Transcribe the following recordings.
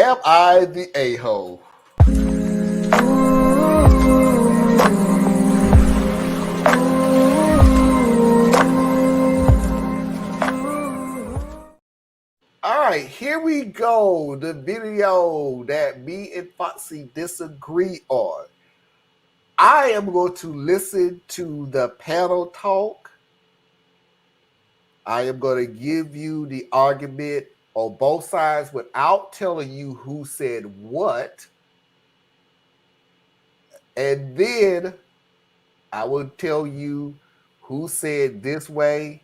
Am I the a-hole? All right, here we go. The video that me and Foxy disagree on. I am going to listen to the panel talk. I am going to give you the argument on both sides without telling you who said what. And then I will tell you who said this way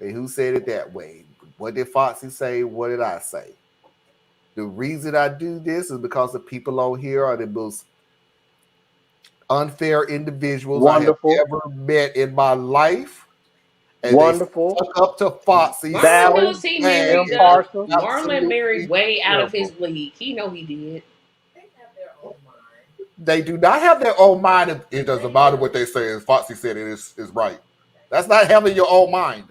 and who said it that way. What did Foxy say? What did I say? The reason I do this is because the people on here are the most unfair individuals I have ever met in my life. And wonderful. They stuck up to Foxy. Marlon married way out of his league. He know he did. They have their own mind. They do not have their own mind. It doesn't matter what they say. As Foxy said, it is right. That's not having your own mind.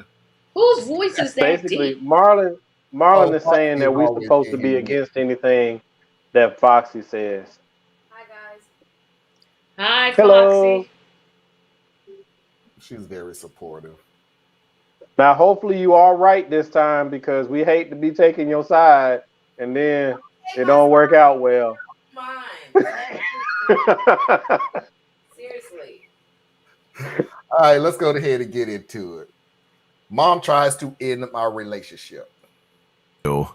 Whose voice is that? Basically, Marlon is saying that we're supposed to be against anything that Foxy says. Hi, guys. Hi, hello. Foxy. She's very supportive. Now, hopefully you are right this time, because we hate to be taking your side and then it don't work out well. Mine. Seriously. All right, let's go ahead and get into it. Mom tries to end my relationship.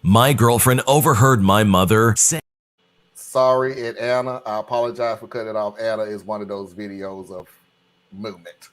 My girlfriend overheard my mother say, sorry, and Anna, I apologize for cutting it off. Anna is one of those videos of movement.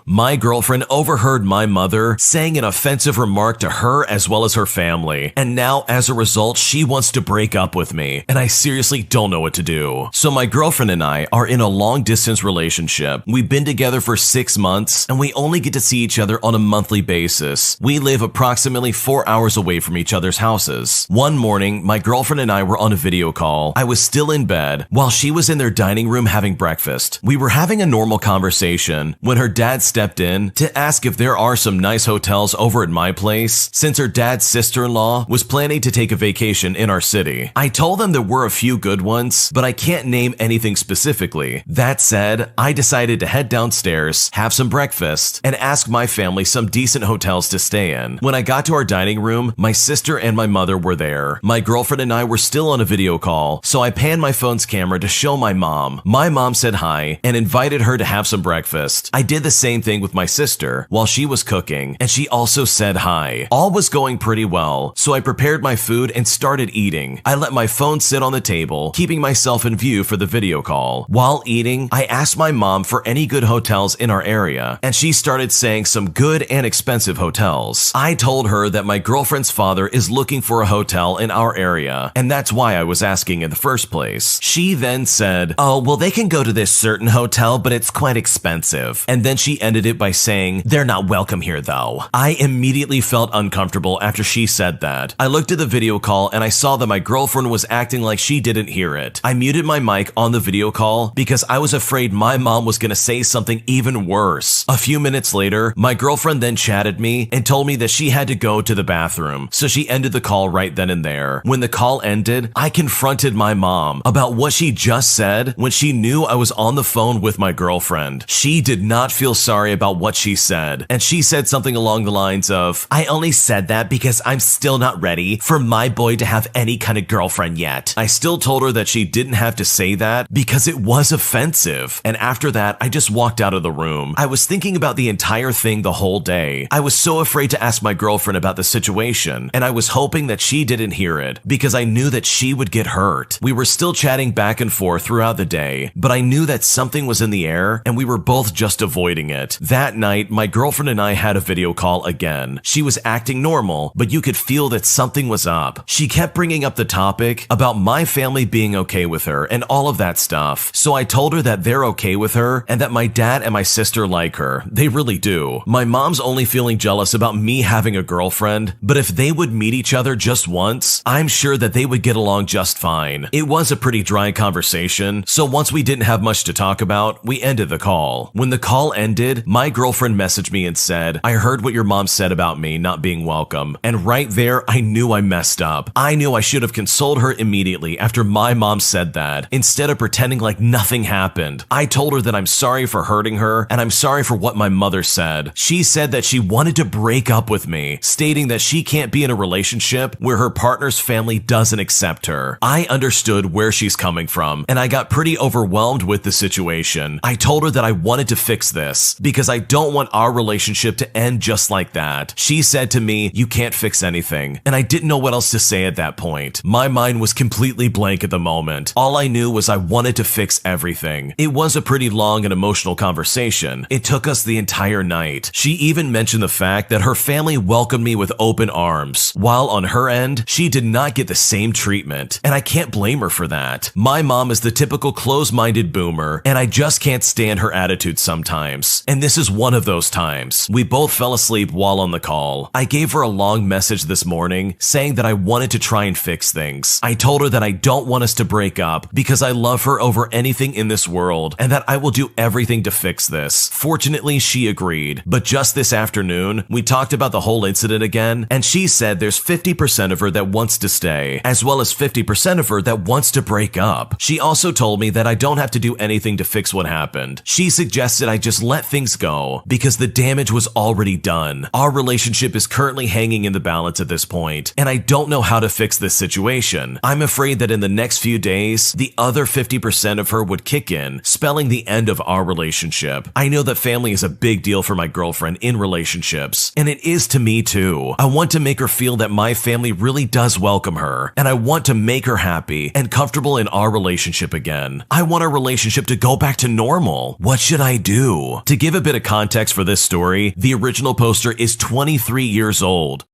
my girlfriend overheard my mother saying an offensive remark to her as well as her family, and now as a result she wants to break up with me, and I seriously don't know what to do. So my girlfriend and I are in a long distance relationship. We've been together for 6 months and we only get to see each other on a monthly basis. We live approximately 4 hours away from each other's houses. One morning my girlfriend and I were on a video call. I was still in bed while she was in their dining room having breakfast. We were having a normal conversation when her dad stepped in to ask if there are some nice hotels over at my place, since her dad's sister-in-law was planning to take a vacation in our city. I told them there were a few good ones, but I can't name anything specifically. That said, I decided to head downstairs, have some breakfast, and ask my family some decent hotels to stay in. When I got to our dining room, my sister and my mother were there. My girlfriend and I were still on a video call, so I panned my phone's camera to show my mom. My mom said hi and invited her to have some breakfast. I did the same thing with my sister while she was cooking, and she also said hi. All was going pretty well, so I prepared my food and started eating. I let my phone sit on the table, keeping myself in view for the video call. While eating, I asked my mom for any good hotels in our area, and she started saying some good and expensive hotels. I told her that my girlfriend's father is looking for a hotel in our area, and that's why I was asking in the first place. She then said, oh, well, they can go to this certain hotel, but it's quite expensive. And then she ended it by saying, they're not welcome here though. I immediately felt uncomfortable after she said that. I looked at the video call and I saw that my girlfriend was acting like she didn't hear it. I muted my mic on the video call because I was afraid my mom was gonna say something even worse. A few minutes later, my girlfriend then chatted me and told me that she had to go to the bathroom, so she ended the call right then and there. When the call ended, I confronted my mom about what she just said when she knew I was on the phone with my girlfriend. She did not feel sorry about what she said, and she said something along the lines of, I only said that because I'm still not ready for my boy to have any kind of girlfriend yet. I still told her that she didn't have to say that because it was offensive, and after that I just walked out of the room. I was thinking about the entire thing the whole day. I was so afraid to ask my girlfriend about the situation, and I was hoping that she didn't hear it because I knew that she would get hurt. We were still chatting back and forth throughout the day, but I knew that something was in the air and we were both just avoiding it. That night, my girlfriend and I had a video call again. She was acting normal, but you could feel that something was up. She kept bringing up the topic about my family being okay with her and all of that stuff. So I told her that they're okay with her and that my dad and my sister like her. They really do. My mom's only feeling jealous about me having a girlfriend, but if they would meet each other just once, I'm sure that they would get along just fine. It was a pretty dry conversation, so once we didn't have much to talk about, we ended the call. When the call ended, ended, my girlfriend messaged me and said, "I heard what your mom said about me not being welcome." And right there, I knew I messed up. I knew I should have consoled her immediately after my mom said that, instead of pretending like nothing happened. I told her that I'm sorry for hurting her, and I'm sorry for what my mother said. She said that she wanted to break up with me, stating that she can't be in a relationship where her partner's family doesn't accept her. I understood where she's coming from, and I got pretty overwhelmed with the situation. I told her that I wanted to fix this because I don't want our relationship to end just like that. She said to me, "You can't fix anything," and I didn't know what else to say at that point. My mind was completely blank at the moment. All I knew was I wanted to fix everything. It was a pretty long and emotional conversation. It took us the entire night. She even mentioned the fact that her family welcomed me with open arms, while on her end, she did not get the same treatment, and I can't blame her for that. My mom is the typical close-minded boomer, and I just can't stand her attitude sometimes. And this is one of those times. We both fell asleep while on the call. I gave her a long message this morning saying that I wanted to try and fix things. I told her that I don't want us to break up because I love her over anything in this world and that I will do everything to fix this. Fortunately, she agreed. But just this afternoon, we talked about the whole incident again, and she said there's 50% of her that wants to stay, as well as 50% of her that wants to break up. She also told me that I don't have to do anything to fix what happened. She suggested I just let things go because the damage was already done. Our relationship is currently hanging in the balance at this point, and I don't know how to fix this situation. I'm afraid that in the next few days, the other 50% of her would kick in, spelling the end of our relationship. I know that family is a big deal for my girlfriend in relationships, and it is to me too. I want to make her feel that my family really does welcome her, and I want to make her happy and comfortable in our relationship again. I want our relationship to go back to normal. What should I do? To give a bit of context for this story, the original poster is 23 years old.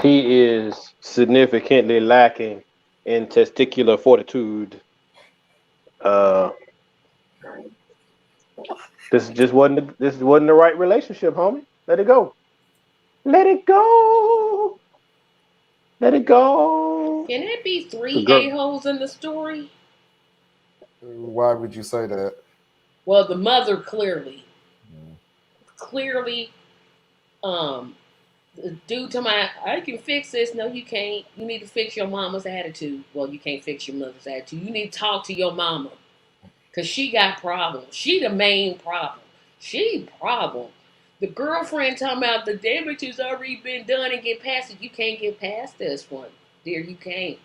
He is significantly lacking in testicular fortitude. This wasn't the right relationship, homie. Let it go. Let it go. Let it go. Can it be three Girl. a-holes in the story? Why would you say that? Well, the mother clearly, due to I can fix this. No, you can't. You need to fix your mama's attitude. Well, you can't fix your mother's attitude. You need to talk to your mama because she got problems. She the main problem. She problem. The girlfriend talking about the damage has already been done and get past it. You can't get past this one, dear. You can't.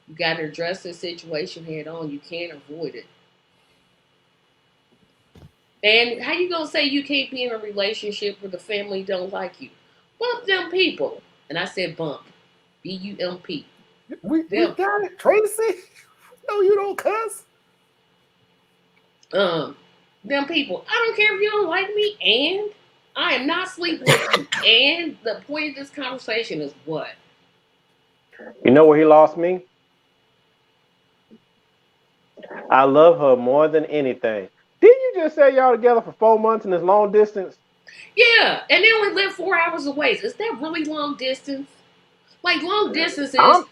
You got to address the situation head on. You can't avoid it. And how you gonna say you can't be in a relationship where the family don't like you? Bump them people. And I said bump. B-U-M-P. We got it, Tracy. No, you don't cuss. Them people. I don't care if you don't like me, and I am not sleeping with you. And the point of this conversation is what? You know where he lost me? I love her more than anything. Didn't you just say y'all together for 4 months in this long distance? Yeah, and they only live 4 hours away. Is that really long distance? Like long distance is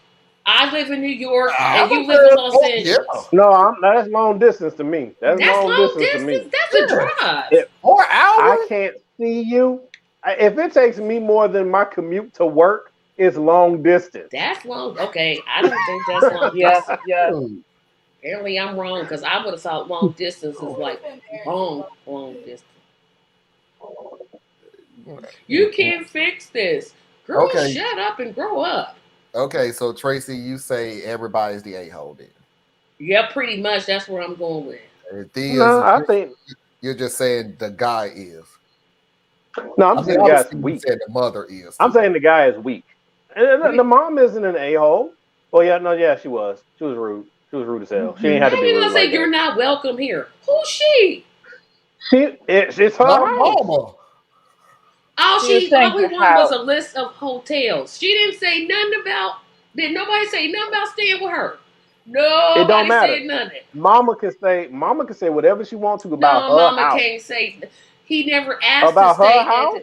I live in New York and you live in Los Angeles. No, that's long distance to me. That's long distance to me. That's a drive. 4 hours? I can't see you. If it takes me more than my commute to work, it's long distance. That's long. Okay, I don't think that's long. Yeah. Apparently I'm wrong because I would have thought long distance is like long distance. You can't fix this. Girl, Okay. Shut up and grow up. Okay, so Tracy, you say everybody's the a-hole then. Yeah, pretty much. That's where I'm going with. The thing No, is, I think you're just saying the guy is. I'm saying the guy's you weak. said the mother is. I'm saying the guy is weak. And the mom isn't an a-hole. Well, yeah, she was. She was rude. She was rude as hell. She ain't had to How be you rude gonna say like you're that. not welcome here? Who's she? It's her My house. mama. All She was saying all we her wanted was house. a list of hotels. She didn't say nothing about. Did nobody say nothing about staying with her? Nobody It don't matter. said nothing. Mama can say whatever she wants to about No, her Mama house. can't say. He never asked About to her stay. house?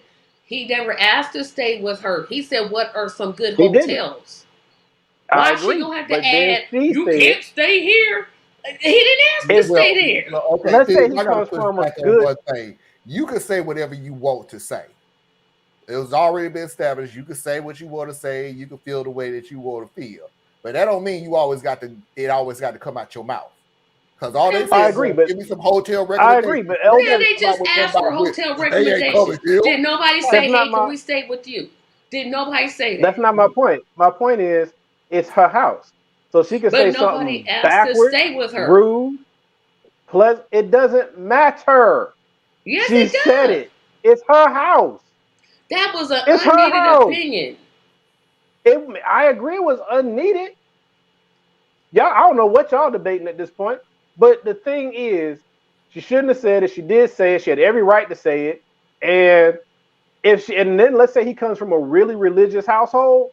He never asked to stay with her. He said, "What are some good He didn't. hotels?" I Why agree. she gonna have But to then add? she You said, can't stay here. He didn't ask me to If stay there. Well, okay, let's say Tiz, he I gotta comes push from a back on good, one thing. You can say whatever you want to say. It was already been established. You can say what you want to say. You can feel the way that you want to feel. But that don't mean you always got to. It always got to come out your mouth. Because all they Because I said agree, was, but give me some hotel I agree, recommendations. but They yeah, Elder, didn't they come out just with asked for nobody with. hotel They ain't coming recommendations. here. Did nobody that's say, not "Hey, can my we stay with you"? Did nobody say that's that? not my point. My point is it's her house. So she can say But nobody something asked to backwards, stay with her. rude, pleasant. It doesn't matter. Yes, She it said does. it. It's her house. That was an It's her unneeded house. opinion. I agree it was unneeded. Y'all, I don't know what y'all debating at this point. But the thing is, she shouldn't have said it. She did say it. She had every right to say it. And and then let's say he comes from a really religious household,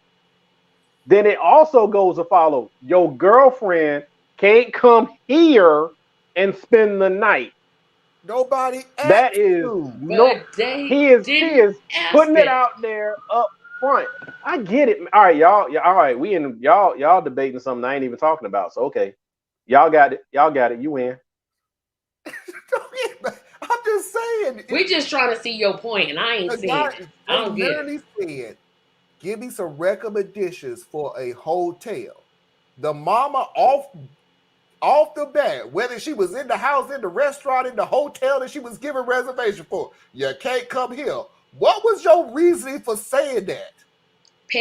then it also goes to follow. Your girlfriend can't come here and spend the night. Nobody That asked is you. no. But they She didn't is ask putting it it. out there up front. I get it. All right, y'all. All right, y'all debating something I ain't even talking about. So okay, y'all got it. Y'all got it. You win. I'm just saying. We just trying to see your point, and I ain't The seeing guy it. I they don't get it. literally said, "Give me some recommendations for a hotel." The mama off the bat, whether she was in the house, in the restaurant, in the hotel that she was given reservation for, you can't come here. What was your reasoning for saying that?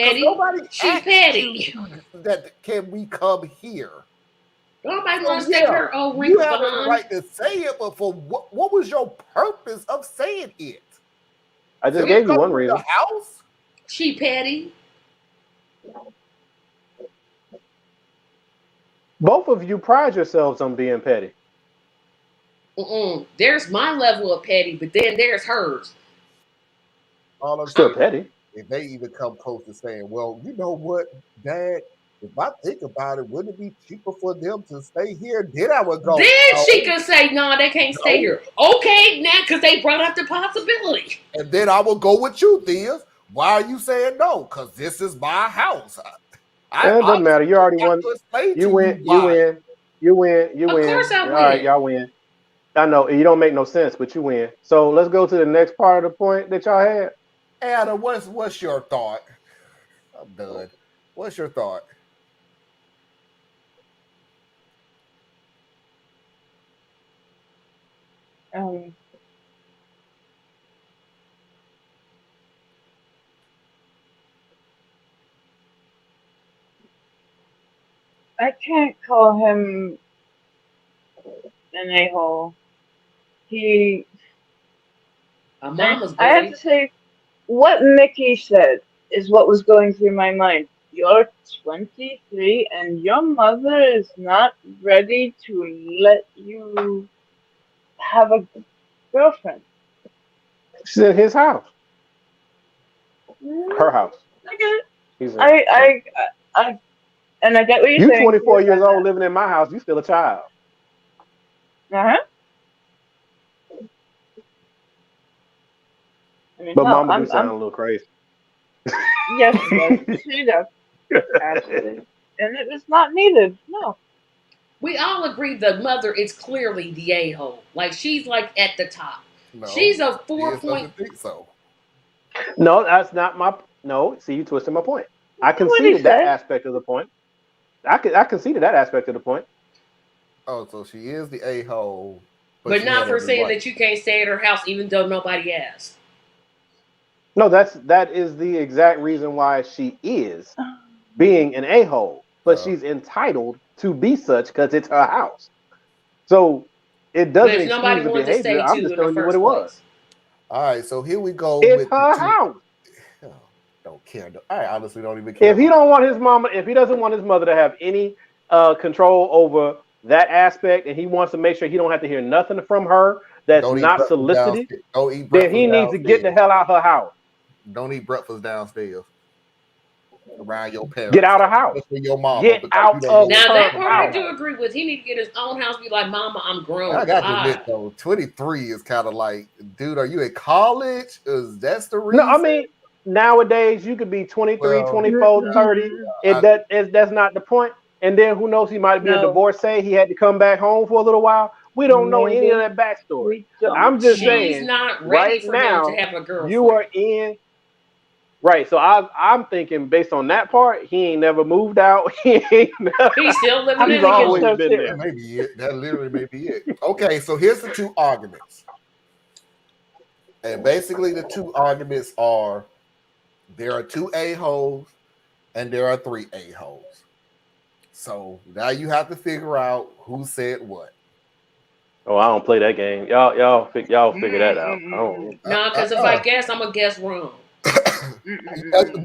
Because Petty. nobody She asked you petty. that can we come here. Nobody want So to stay with yeah, her old you wrinkled have every behind. right to say it, but for what was your purpose of saying it? I just Them to gave you come one to your reason. house? She petty. Both of you pride yourselves on being petty. There's my level of petty, but then there's hers. All I'm Still saying, petty. if they even come close to saying, well, you know what, Dad, if I think about it, wouldn't it be cheaper for them to stay here? Then I would go, Then she no, could say, "No, they can't stay no. here." Okay, now because they brought up the possibility. And then I will go with you, Thea. Why are you saying no? Because this is my house. I It doesn't honestly matter. You don't already have won. to explain You to win. you You why. win. You win. You Of course, win. I All right, win. y'all win. I know you don't make no sense, but you win. So let's go to the next part of the point that y'all had. Adam, what's your thought? I'm done. What's your thought? Um, I can't call him an a-hole. He, A mama's I have boy. to say, what Mickey said is what was going through my mind. You're 23 and your mother is not ready to let you have a girlfriend. She's in his house, her Mm, house. I get it. He's in. I, I, I, and I get what you're You saying 24 too. years And old living in my house. You still a child. uh-huh. I mean, But no, Mama do sound I'm. a little crazy. Yes, she does. She does. Absolutely. And it was not needed. No. We all agree the mother is clearly the a-hole. Like she's like at the top. No, She's a Diaz 4 point. doesn't think so. No, that's not my. No, see, you twisted my point. I What did he conceded that say? aspect of the point. I conceded that aspect of the point. Oh, so she is the a hole, but But she not had for every saying right. that you can't stay at her house even though nobody asked. No, that is the exact reason why she is being an a-hole. But Uh, she's entitled to be such because it's her house. So it But doesn't if excuse nobody the wanted to behavior. stay I'm too just in the telling you what it first was. place. all right, so here we go It's with the her two. house. Oh, don't care. I honestly don't even care If he about. don't want his mama, if he doesn't want his mother to have any control over that aspect, and he wants to make sure he don't have to hear nothing from her that's Don't eat not breakfast solicited, downstairs. Don't eat then breakfast he needs to get the downstairs. hell out her house. Don't eat breakfast downstairs around your Get parents, out of house. especially your mama, Get because you out don't know of what Now she's her that doing part in I your house. do house. agree with. He need to get his own house. Be like, "Mama, I'm I grown." got to admit Bye. though, 23 is kind of like, dude, are you in college? Is that's the No, I reason? mean, nowadays you could be 23, Well, 24, yeah, 30. I, That's not the point. and then who knows, he might be a No. divorcee. He had to come back home for a little while. We don't know any of Maybe. that backstory. We don't. I'm just She's saying, not ready right for now, him to have a girlfriend. you are in. Right, so I'm thinking based on that part, he ain't never moved out. He ain't never, He's still living he's in the always home. been That there. may be it. That literally may be it. Okay, so here's the two arguments. And basically the two arguments are there are two a-holes and there are three a-holes. So now you have to figure out who said what. Oh, I don't play that game. Y'all figure that out. I don't. No, because if I guess, I'm gonna guess wrong.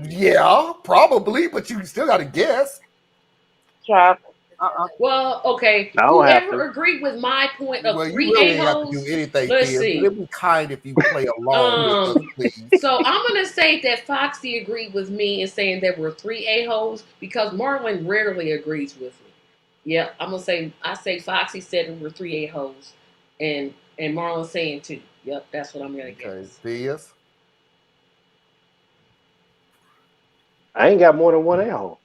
Yeah, probably, but you still got to guess. Chop. Well, okay. I don't have Whoever agreed with my point of Well, you three really ain't have to a-holes. do anything, Let's Thea, see. but it'd be kind if you play along with us, please. So I'm gonna say that Foxy agreed with me in saying there were three a-holes because Marlon rarely agrees with me. Yeah, I say Foxy said there were three a-holes, and Marlon saying two. Yep, that's what I'm gonna Okay, guess. Thea's. I ain't got more than one a-hole.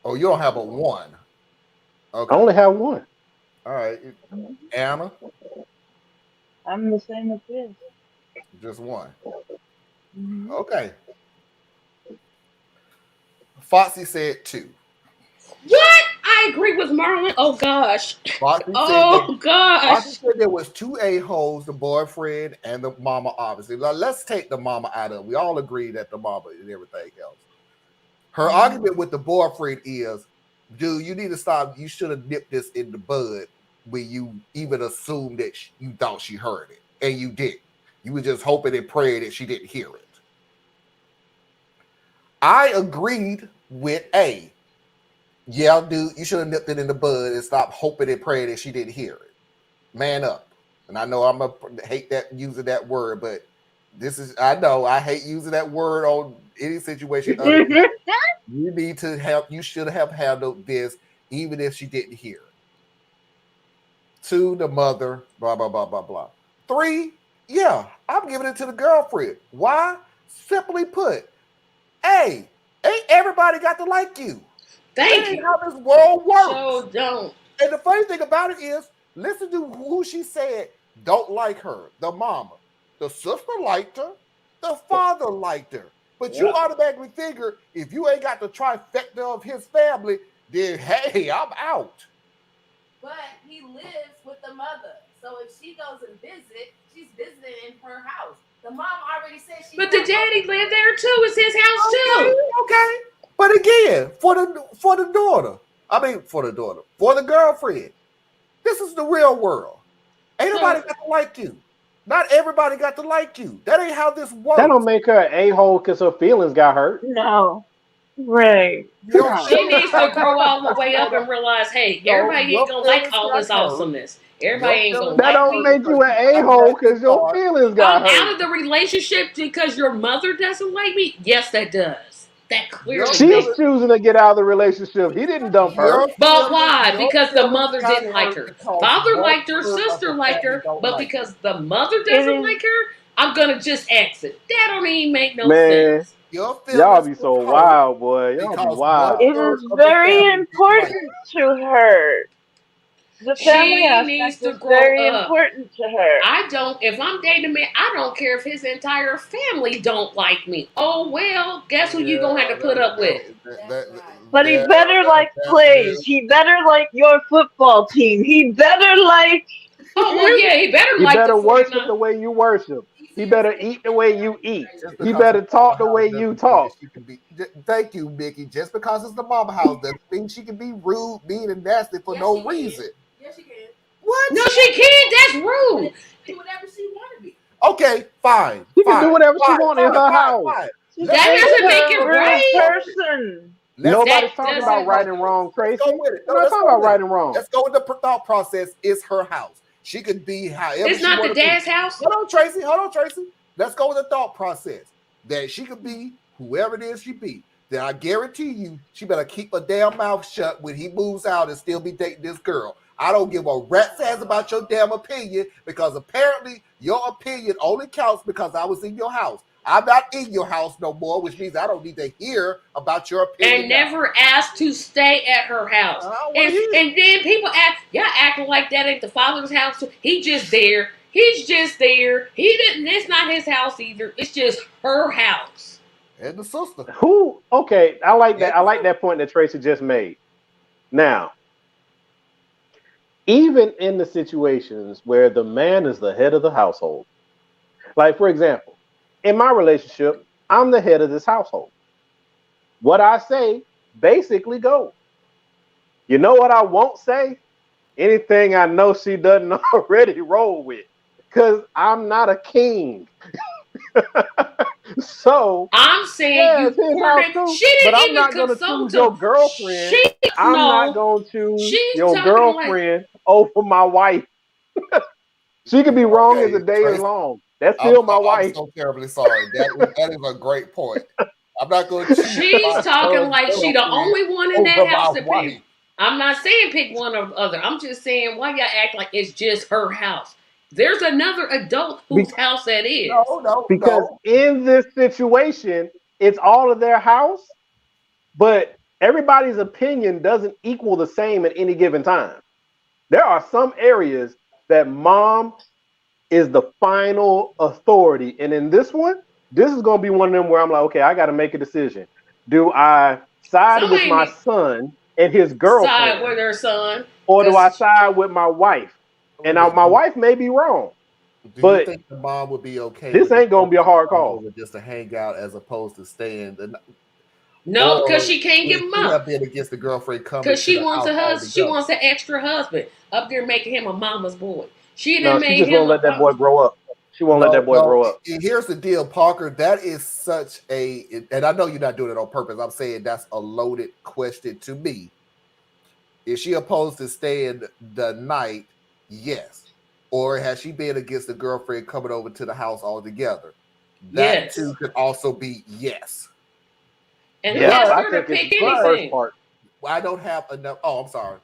Oh, you don't have a one. I Okay, only have one. all right. Anna, I'm the same as this. just one. Mhm. Okay. Foxy said two. What? I agree with Marlon. Oh gosh. Foxy Oh gosh. said there was two a-holes, the boyfriend and the mama, obviously. Now, let's take the mama out of it. We all agree that the mama and everything else. Her argument with the boyfriend is, dude, you need to stop. You should have nipped this in the bud when you even assumed that you thought she heard it. And you didn't. You were just hoping and praying that she didn't hear it. I agreed with A. Yeah, dude, you should have nipped it in the bud and stopped hoping and praying that she didn't hear it. Man up. And I know I'm going to hate that using that word, but I know I hate using that word on any situation. You need to you should have handled this even if she didn't hear it. 2, the mother, blah, blah, blah, blah, blah. 3, yeah, I'm giving it to the girlfriend. Why? Simply put, hey, ain't everybody got to like you. Thank That ain't you. how this world works. So don't. And the funny thing about it is, listen to who she said don't like her. The mama. The sister liked her. The father liked her. But you automatically figure if you ain't got the trifecta of his family, then hey, I'm out. But he lives with the mother. So if she goes and visit, she's visiting in her house. The mom already said she. But the daddy lived there too. It's his house too. Okay. But again, for the daughter. For the girlfriend. This is the real world. Ain't nobody got to like you. Not everybody got to like you. That ain't how this works. That don't make her an a-hole because her feelings got hurt. No. Right. She needs to grow all the way up and realize, hey, everybody ain't gonna like all this awesomeness. Everybody ain't gonna That like don't me. make you an a-hole because your feelings got I'm out hurt. of the relationship because your mother doesn't like me? Yes, that does. That clearly She's makes. choosing to get out of the relationship. He didn't dump her. But why? Because the mother didn't like her. Father liked her, sister liked her, but because the mother doesn't like her, I'm gonna just exit. That don't even make no sense. Y'all be so wild, boy. Y'all be wild. It is very important to her. The family She needs aspect to is grow very up. important to her. If I'm dating a man, I don't care if his entire family don't like me. Oh well, guess who you gonna have to put up with? But he better like plays. He better like your football team. He better like. Oh well, yeah, he better He like better the worship 49ers. the way you worship. He better eat the way you eat. He better talk the way you talk. Thank you, Mickey. Just because it's the mama house doesn't mean she can be rude, mean, and nasty for no reason. Yes, she can. What? No, she can't. That's rude. Do whatever she want to be. Okay, fine. She can do whatever she wants in her house. That doesn't make it right. Person. Nobody's talking about right and wrong, Tracy. We're not talking about right and wrong. Let's go with the thought process. It's her house. She could be however It's she not the wanna be. dad's house. Hold on, Tracy. Let's go with the thought process that she could be whoever it is she be. Then I guarantee you, she better keep her damn mouth shut when he moves out and still be dating this girl. I don't give a rat's ass about your damn opinion because apparently your opinion only counts because I was in your house. I'm not in your house no more, which means I don't need to hear about your opinion. And never asked to stay at her house. I don't wanna hear it. And then people y'all acting like that ain't the father's house. He just there. He's just there. He didn't. It's not his house either. It's just her house. And the sister. Who? Okay, I like that. I like that point that Tracy just made. Now, even in the situations where the man is the head of the household, like for example, in my relationship, I'm the head of this household. What I say basically goes. You know what I won't say? Anything I know she doesn't already roll with, because I'm not a king. So I'm saying yeah, you it's his poured house it. too, She but didn't I'm even not gonna consult choose your him. girlfriend. I'm not gonna choose She's your talking girlfriend over my wife. She could be wrong as a day is Tracy, long. That's still my wife. I'm so terribly sorry. That is a great point. I'm not going to choose She's my talking son's like she the girlfriend only one in over that house my to wife. pick. I'm not saying pick one or the other. I'm just saying why y'all act like it's just her house. There's another adult whose house that is. No. Because in this situation, it's all of their house, but everybody's opinion doesn't equal the same at any given time. There are some areas that mom is the final authority. And in this one, this is going to be one of them where I'm like, okay, I got to make a decision. Do I side with my son and his girlfriend? Side with her son. Or do I side with my wife? And now my wife may be wrong. Do but you think the mom would be okay? This ain't going to be a hard call. Just to hang out as opposed to staying. No, because she can't give him up. Have been against the girlfriend coming because she to the wants house a husband. She altogether. wants an extra husband up there making him a mama's boy. She No, done she made just him won't let that boy grow up. She won't let that boy grow up. Here's the deal, Parker. That is such a, and I know you're not doing it on purpose. I'm saying that's a loaded question to me. Is she opposed to staying the night? Yes. Or has she been against the girlfriend coming over to the house altogether? That Yes. too could also be yes. And who asked her to pick anything? I don't have enough. Oh, I'm sorry.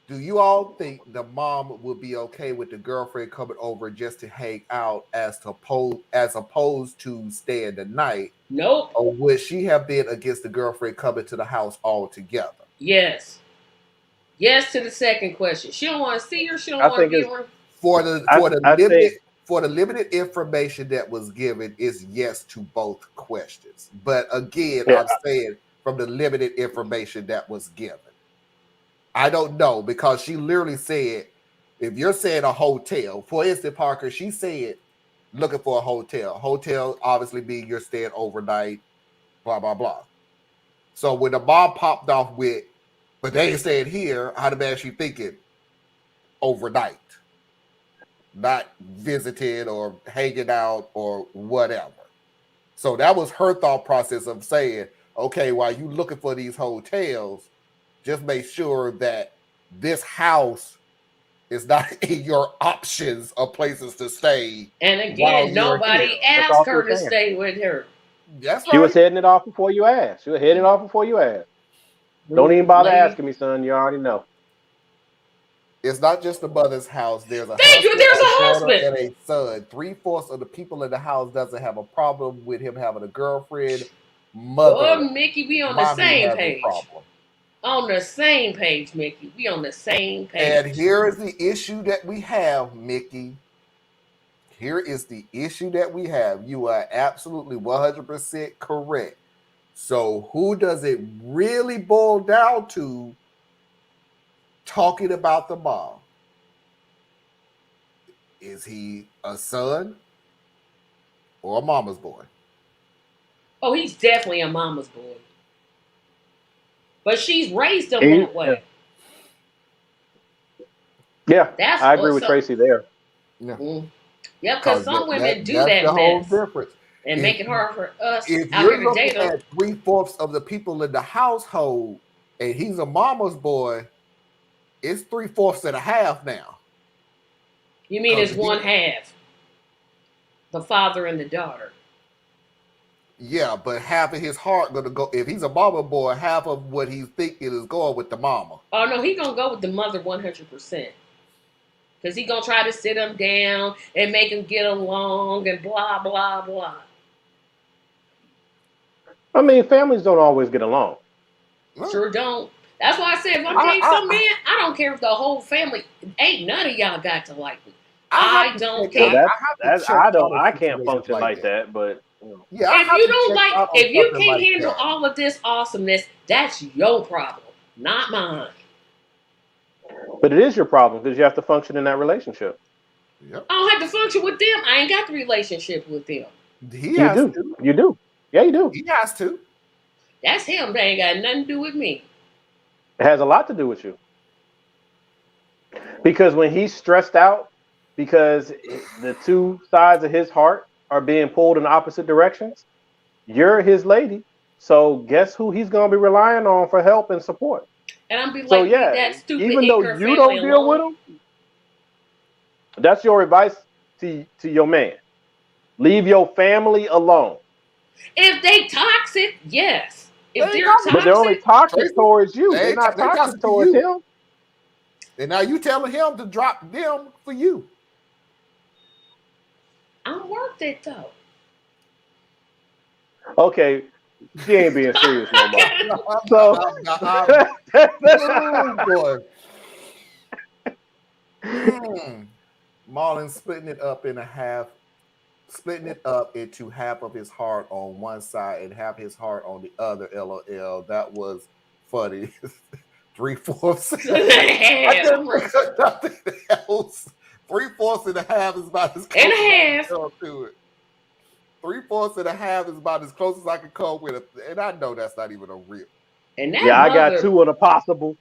Do you all think the mom would be okay with the girlfriend coming over just to hang out as opposed to staying the night? Nope. Or would she have been against the girlfriend coming to the house altogether? Yes. Yes to the second question. She don't want to see her. She don't want to be around. For the limited information that was given, is yes to both questions. But again, I'm saying from the limited information that was given. I don't know, because she literally said, if you're saying a hotel, for instance, Parker, she said looking for a hotel. Hotel obviously means you're staying overnight, blah, blah, blah. So when the mom popped off with, but they ain't staying here, I'd imagine she thinking overnight, not visiting or hanging out or whatever. So that was her thought process of saying, okay, while you looking for these hotels, just make sure that this house is not in your options of places to stay. And again, nobody asked her to stay with her. That's right. She was heading it off before you asked. Don't even bother asking me, son. You already know. It's not just the mother's house. There's a husband and a son. 3/4 of the people in the house doesn't have a problem with him having a girlfriend. Mother, Mickey, we on the same page. On the same page, Mickey. We on the same page. And here is the issue that we have, Mickey. Here is the issue that we have. You are absolutely 100% correct. So who does it really boil down to talking about the mom? Is he a son or a mama's boy? Oh, he's definitely a mama's boy. But she's raised him that way. Yeah, I agree with Tracy there. Yeah, because some women do that whole mess. Difference. And make it hard for us if out you're here to date looking at 3/4 of the people in the household and he's a mama's boy, it's 3/4 and a half now. You mean it's one half? The father and the daughter. Yeah, but half of his heart gonna go. If he's a mama boy, half of what he's thinking is going with the mama. Oh no, he gonna go with the mother 100%. Because he gonna try to sit him down and make him get along and blah blah blah. I mean, families don't always get along. Sure don't. That's why I said if I'm I- dating I- some man, I don't care if the whole family ain't none of y'all got to like me. I I don't So care. I can't function like that. But Yeah, I If have you to don't check like, out on if you something can't like handle that. all of this awesomeness, that's your problem, not mine. it is your problem because you have to function in that relationship. Yep. I don't have to function with them. I ain't got the relationship with them. He You has do. to. You do. Yeah, you do. He has to. That's him. That ain't got nothing to do with me. It has a lot to do with you. Because when he's stressed out, because the two sides of his heart are being pulled in opposite directions, you're his lady. So guess who he's gonna be relying on for help and support. And I'm be like, So leave yeah, that stupid even though ignorant you family don't deal with alone. him, that's your advice to your man. Leave your family alone. If they toxic, yes. If They they're got- But they're only toxic, toxic Tracy, towards you. they- They're not they toxic toxic to towards you. him. And now you telling him to drop them for you. I'm worth it though. Okay, she ain't being serious no more. So, So oh boy. Marlon splitting it up into half of his heart on one side and half his heart on the other. LOL. That was funny. 3/4. I can't think of nothing else. 3/4 and a half is about as close And a as I can half. come to it. 3/4 and a half is about as close as I can come with it. And I know that's not even a real. And that yeah, I got mother, two of the possible.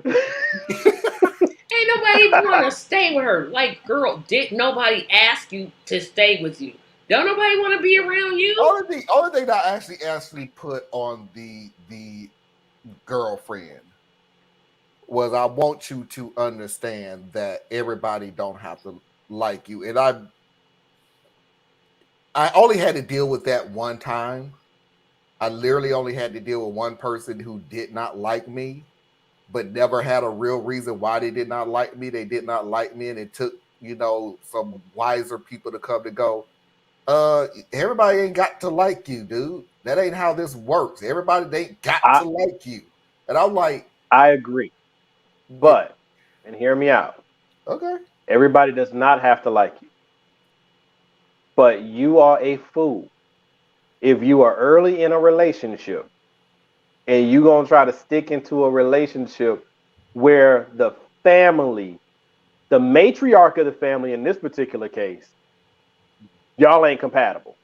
ain't nobody even want to stay with her. Like, girl, did nobody ask you to stay with you? Don't nobody want to be around you? Only thing that I actually put on the girlfriend was I want you to understand that everybody don't have to like you. And I only had to deal with that one time. I literally only had to deal with one person who did not like me, but never had a real reason why they did not like me. They did not like me, and it took, some wiser people to come to go, everybody ain't got to like you, dude. That ain't how this works. Everybody ain't got to like you. And I'm like, I agree. But, and hear me out. Okay. Everybody does not have to like you. But you are a fool if you are early in a relationship and you going to try to stick into a relationship where the family, the matriarch of the family in this particular case, y'all ain't compatible.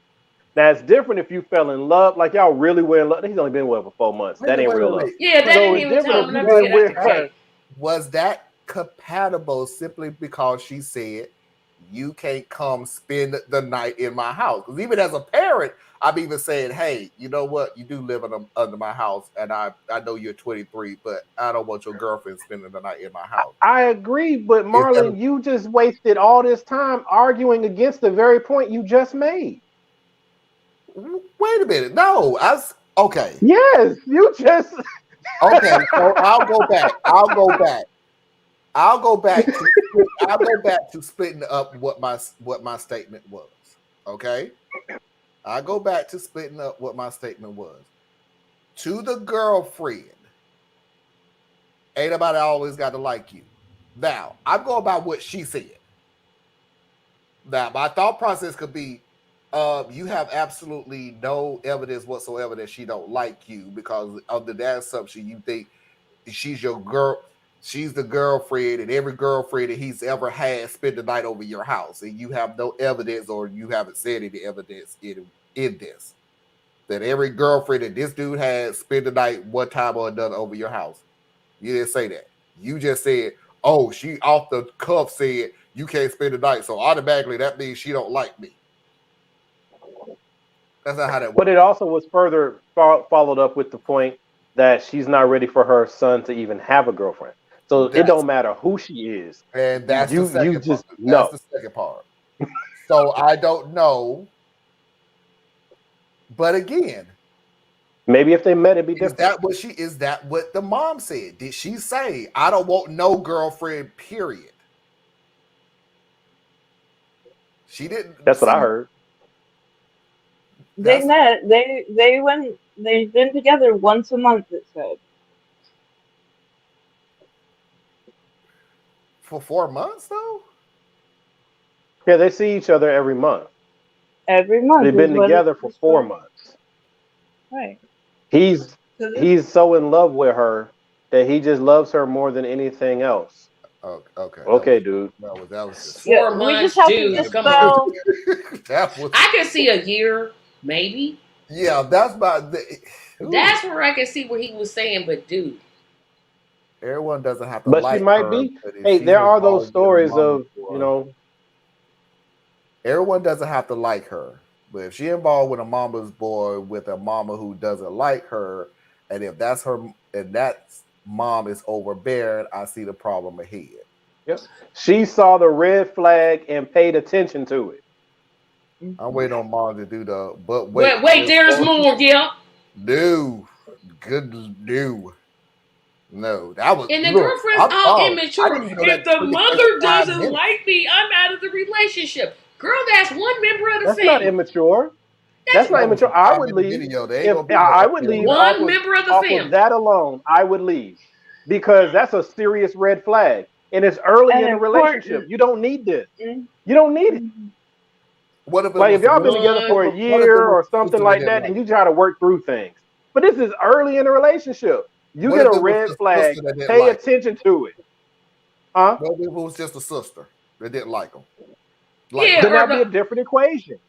Now, it's different if you fell in love, like y'all really were in love. He's only been with her for 4 months. That ain't real love. Yeah, that So ain't it's even different time if you enough to been get out with the her. cake. Was that compatible simply because she said, you can't come spend the night in my house? Because even as a parent, I'm even saying, hey, you know what? You do live under my house, and I know you're 23, but I don't want your girlfriend spending the night in my house. I agree, but Marlon, you just wasted all this time arguing against the very point you just made. Wait a minute. No, okay. Yes, you just Okay, so I'll go back. I'll go back to splitting up what my statement was. Okay? I go back to splitting up what my statement was. To the girlfriend, ain't nobody always got to like you. Now, I'm going by what she said. Now, my thought process could be, you have absolutely no evidence whatsoever that she don't like you because of that assumption you think she's your girl. She's the girlfriend, and every girlfriend that he's ever had spent the night over your house, and you have no evidence, or you haven't said any evidence in this that every girlfriend that this dude had spent the night one time or another over your house. You didn't say that. You just said, "Oh, she off the cuff said you can't spend the night, so automatically that means she don't like me." That's not how that works. But it also was further followed up with the point that she's not ready for her son to even have a girlfriend. So it don't matter who she is. And that's the second part. Just That's the second part. So I don't know. But again, maybe if they met, it'd be different. Is that what the mom said? Did she say, I don't want no girlfriend, period? She didn't. That's what I heard. They met. They went They've been together once a month, it said. For 4 months though? Yeah, they see each other every month. Every month They've is been what together for it's 4 for. months. Right. He's So this, he's so in love with her that he just loves her more than anything else. Okay. Okay, dude. That was just yeah, 4 we just months, have to dude. Come on. dispel. that was I can see a year, maybe. yeah. That's about the. Ooh. That's where I can see what he was saying, but dude, Everyone doesn't have to But she like might her, be. but if Hey, she's there are those involved with a stories mama of, boy, everyone doesn't have to like her. But if she involved with a mama's boy with a mama who doesn't like her, and if that's her and that mom is overbearing, I see the problem ahead. yep, she saw the red flag and paid attention to it. I'm waiting on mom to do the but wait, there's more, yeah. No, good no. That was And the look. girlfriend's I'm all sorry. I immature. didn't even know If that the took place mother 5 doesn't minutes. like me, I'm out of the relationship. Girl, that's one member of the That's not family. immature. That's That's not That was immature. a I 5 would minute leave. video. They ain't If gonna be no I would episode leave of off one member of the of family. that alone, I would leave because that's a serious red flag, and it's early And in the relationship. important. You don't need this. Mm, You don't need it. mhm. What if it Like was if y'all the been sister? together for a One. What if it year was or the something sister that like didn't that, like and you try to work through things. But this is early in the relationship. her? You What get if a it was red the flag. sister that didn't Pay like her? attention to it, huh? What if it was just a sister that didn't like him? Like Yeah, Then her? or that'd be the a different equation.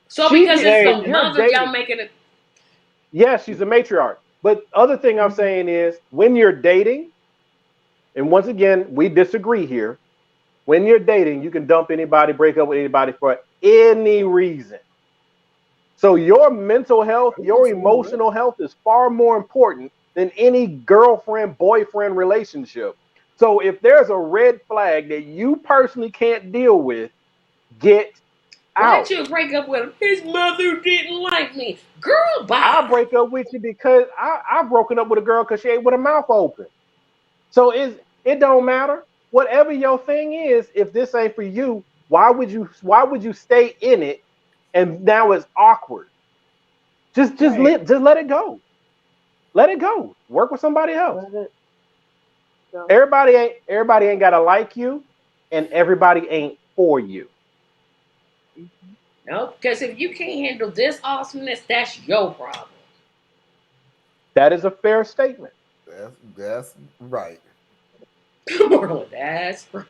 so She because it's the when you're mother, y'all dating, making it. yes, she's a matriarch. But other thing I'm Mhm. saying is when you're dating, and once again, we disagree here. When you're dating, you can dump anybody, break up with anybody for any reason. So your mental health, your emotional health is far more important than any girlfriend boyfriend relationship. So if there's a red flag that you personally can't deal with, get Why'd out. you break up with him? His mother didn't like me. Girl, I'll bye. break up with you because I've broken up with a girl because she ate with her mouth open. So it don't matter. Whatever your thing is, if this ain't for you, why would you stay in it and now it's awkward? Right. Just let it go. Let it go. Work with somebody else. Let it go. Everybody ain't gotta like you, and everybody ain't for you. Mhm. No, because if you can't handle this awesomeness, that's your problem. That is a fair statement. That's right. Marlon, that's